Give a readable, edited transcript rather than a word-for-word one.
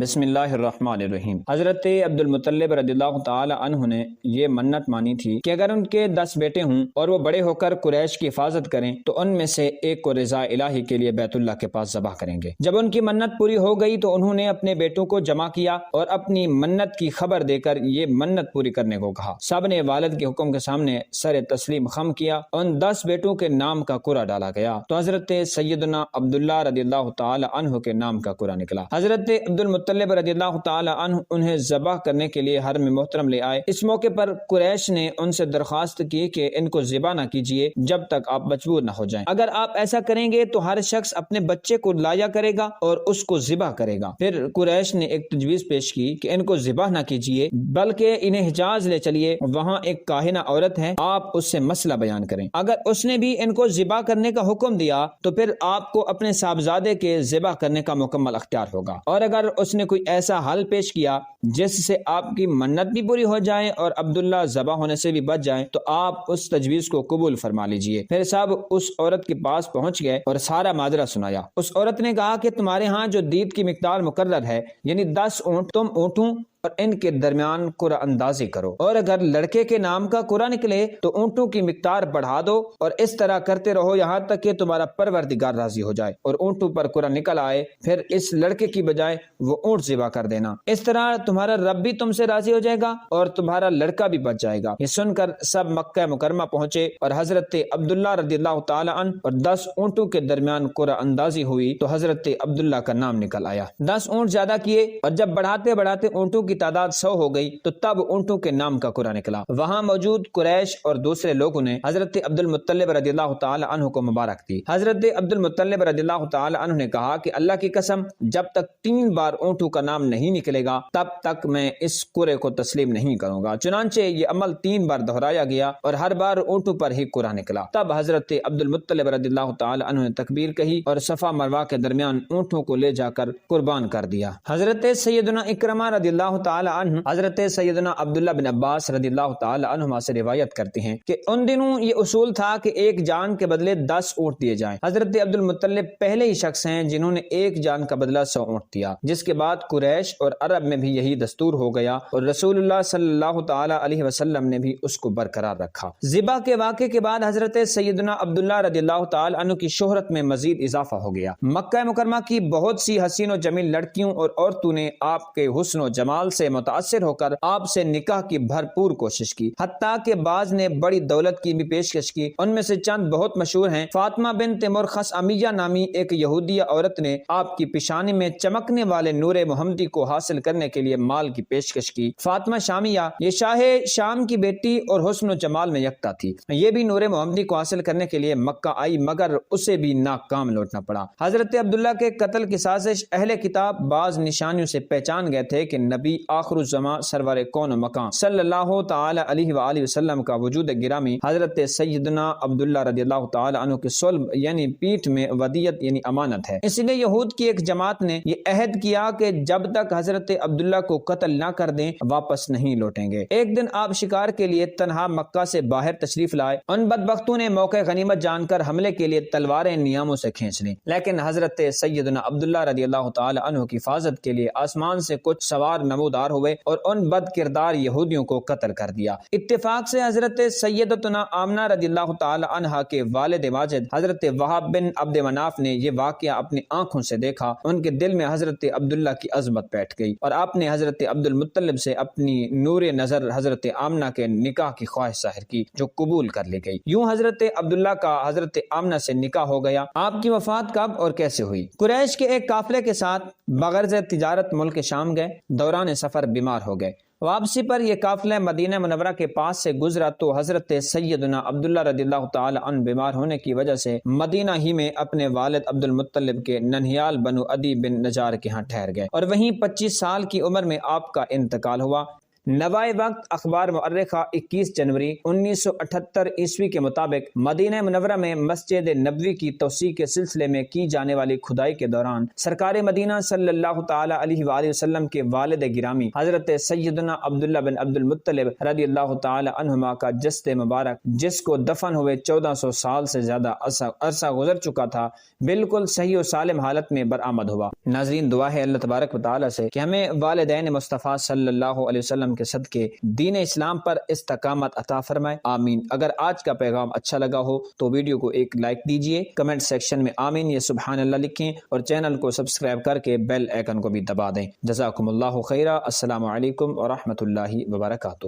بسم اللہ الرحمن الرحیم۔ حضرت عبد المطلب رضی اللہ تعالی عنہ نے یہ منت مانی تھی کہ اگر ان کے 10 بیٹے ہوں اور وہ بڑے ہو کر قریش کی حفاظت کریں تو ان میں سے ایک کو رضا الہی کے لیے بیت اللہ کے پاس ذبح کریں گے۔ جب ان کی منت پوری ہو گئی تو انہوں نے اپنے بیٹوں کو جمع کیا اور اپنی منت کی خبر دے کر یہ منت پوری کرنے کو کہا۔ سب نے والد کے حکم کے سامنے سر تسلیم خم کیا۔ ان 10 بیٹوں کے نام کا قرعہ ڈالا گیا تو حضرت سیدنا عبداللہ رضی اللہ تعالی عنہ کے نام کا قرعہ نکلا۔ حضرت عبد المطلب رضی اللہ تعالی عنہ انہیں ذبح کرنے کے لیے حرم محترم لے آئے۔ اس موقع پر قریش نے ان سے درخواست کی کہ ان کو ذبح نہ کیجیے جب تک آپ مجبور نہ ہو جائیں۔ اگر آپ ایسا کریں گے تو ہر شخص اپنے بچے کو لایا کرے گا اور اس کو ذبح کرے گا۔ پھر قریش نے ایک تجویز پیش کی کہ ان کو ذبح نہ کیجیے بلکہ انہیں حجاز لے چلیے، وہاں ایک کاہنہ عورت ہے، آپ اس سے مسئلہ بیان کریں۔ اگر اس نے بھی ان کو ذبح کرنے کا حکم دیا تو پھر آپ کو اپنے صاحبزادے کے ذبح کرنے کا مکمل اختیار ہوگا، اور اگر اس نے کوئی ایسا حل پیش کیا جس سے آپ کی منت بھی پوری ہو جائے اور عبداللہ ذبح ہونے سے بھی بچ جائیں تو آپ اس تجویز کو قبول فرما لیجئے۔ پھر سب اس عورت کے پاس پہنچ گئے اور سارا ماجرا سنایا۔ اس عورت نے کہا کہ تمہارے ہاں جو دید کی مقدار مقرر ہے یعنی 10 اونٹ، تم اونٹوں اور ان کے درمیان قرعہ اندازی کرو، اور اگر لڑکے کے نام کا قرعہ نکلے تو اونٹوں کی مقدار بڑھا دو، اور اس طرح کرتے رہو یہاں تک کہ تمہارا پروردگار راضی ہو جائے اور اونٹوں پر قرعہ نکل آئے، پھر اس لڑکے کی بجائے وہ اونٹ ذبح کر دینا۔ اس طرح تمہارا رب بھی تم سے راضی ہو جائے گا اور تمہارا لڑکا بھی بچ جائے گا۔ یہ سن کر سب مکہ مکرمہ پہنچے اور حضرت عبداللہ رضی اللہ تعالی عنہ اور 10 اونٹوں کے درمیان قرعہ اندازی ہوئی تو حضرت عبداللہ کا نام نکل آیا۔ 10 اونٹ زیادہ کیے اور جب بڑھاتے بڑھاتے اونٹوں کی تعداد 100 ہو گئی تو تب اونٹوں کے نام کا قرعہ نکلا۔ وہاں موجود قریش اور دوسرے لوگوں نے حضرت عبد المطلب رضی اللہ تعالی عنہ کو مبارک دی۔ حضرت عبد المطلب رضی اللہ تعالی عنہ نے کہا کہ اللہ کی قسم جب تک 3 بار اونٹوں کا نام نہیں نکلے گا تب تک میں اس قرعے کو تسلیم نہیں کروں گا۔ چنانچہ یہ عمل 3 بار دہرایا گیا اور ہر بار اونٹوں پر ہی قرعہ نکلا۔ تب حضرت عبد المطلب رضی اللہ تعالی عنہ نے تکبیر کہی اور صفا مروہ کے درمیان اونٹوں کو لے جا کر قربان کر دیا۔ حضرت سیدنا اکرمہ رضی اللہ تعالی عنہ حضرت سیدنا عبداللہ بن عباس رضی اللہ تعالی عنہما سے روایت کرتے ہیں کہ ان دنوں یہ اصول تھا کہ ایک جان کے بدلے 10 اونٹ دیے جائیں۔ حضرت عبد المطلب پہلے ہی شخص ہیں جنہوں نے ایک جان کا بدلہ 100 اونٹ دیا، جس کے بعد قریش اور عرب میں بھی یہی دستور ہو گیا اور رسول اللہ صلی اللہ تعالی علیہ وسلم نے بھی اس کو برقرار رکھا۔ ذبح کے واقعے کے بعد حضرت سیدنا عبداللہ رضی اللہ تعالی عنہ کی شہرت میں مزید اضافہ ہو گیا۔ مکہ مکرمہ کی بہت سی حسین و جمیل لڑکیوں اور عورتوں نے آپ کے حسن و جمال سے متاثر ہو کر آپ سے نکاح کی بھرپور کوشش کی، حتیٰ کہ بعض نے بڑی دولت کی بھی پیشکش کی۔ ان میں سے چند بہت مشہور ہیں۔ فاطمہ بنت مرخص امیہ نامی ایک یہودیہ عورت نے آپ کی پیشانی میں چمکنے والے نور محمدی کو حاصل کرنے کے لیے مال کی پیشکش کی۔ فاطمہ شامیہ یہ شاہ شام کی بیٹی اور حسن و جمال میں یکتا تھی، یہ بھی نور محمدی کو حاصل کرنے کے لیے مکہ آئی مگر اسے بھی ناکام لوٹنا پڑا۔ حضرت عبداللہ کے قتل کی سازش اہل کتاب بعض نشانیوں سے پہچان گئے تھے کہ نبی آخر الزمان سرور کون و مکان صلی اللہ تعالی علیہ وآلہ وسلم کا وجود گرامی حضرت سیدنا عبداللہ رضی اللہ تعالی عنہ کے صلب یعنی پیٹھ میں ودیت یعنی امانت ہے۔ اس لیے یہود کی ایک جماعت نے یہ عہد کیا کہ جب تک حضرت عبداللہ کو قتل نہ کر دیں واپس نہیں لوٹیں گے۔ ایک دن آپ شکار کے لیے تنہا مکہ سے باہر تشریف لائے۔ ان بدبختوں نے موقع غنیمت جان کر حملے کے لیے تلواریں نیاموں سے کھینچ لیں، لیکن حضرت سیدنا عبداللہ رضی اللہ تعالی عنہ کی حفاظت کے لیے آسمان سے کچھ سوار نمودار ہوئے اور ان بد کردار یہودیوں کو قتل کر دیا۔ اتفاق سے حضرت سیدتنا آمنہ رضی اللہ تعالی عنہ کے والد واجد حضرت وہب بن عبد مناف نے یہ واقعہ اپنی آنکھوں سے دیکھا۔ ان کے دل میں حضرت عبداللہ کی عظمت بیٹھ گئی اور آپ نے حضرت عبد المطلب سے اپنی نور نظر حضرت آمنہ کے نکاح کی خواہش ظاہر کی جو قبول کر لی گئی۔ یوں حضرت عبداللہ کا حضرت آمنہ سے نکاح ہو گیا۔ آپ کی وفات کب اور کیسے ہوئی؟ قریش کے ایک قافلے کے ساتھ بغرض تجارت ملک شام گئے، دوران سفر بیمار ہو گئے۔ واپسی پر یہ قافلہ مدینہ منورہ کے پاس سے گزرا تو حضرت سیدنا عبداللہ رضی اللہ تعالی عنہ بیمار ہونے کی وجہ سے مدینہ ہی میں اپنے والد عبد المطلب کے ننہیال بنو عدی بن نجار کے ہاں ٹھہر گئے اور وہیں 25 سال کی عمر میں آپ کا انتقال ہوا۔ نوائے وقت اخبار مؤرخہ 21 جنوری 1978 عیسوی کے مطابق مدینہ منورہ میں مسجد نبوی کی توسیع کے سلسلے میں کی جانے والی کھدائی کے دوران سرکار مدینہ صلی اللہ تعالی علیہ وآلہ وسلم کے والد گرامی حضرت سیدنا عبداللہ بن عبد المطلب رضی اللہ تعالی عنہما کا جسد مبارک، جس کو دفن ہوئے 1400 سال سے زیادہ عرصہ گزر چکا تھا، بالکل صحیح و سالم حالت میں برآمد ہوا۔ ناظرین، دعا ہے اللہ تبارک و تعالی سے کہ ہمیں والدین مصطفیٰ صلی اللہ علیہ وسلم کے صدقے دین اسلام پر استقامت عطا فرمائے، آمین۔ اگر آج کا پیغام اچھا لگا ہو تو ویڈیو کو ایک لائک دیجئے، کمنٹ سیکشن میں آمین یا سبحان اللہ لکھیں، اور چینل کو سبسکرائب کر کے بیل آئیکن کو بھی دبا دیں۔ جزاکم اللہ خیرہ۔ السلام علیکم ورحمۃ اللہ وبرکاتہ۔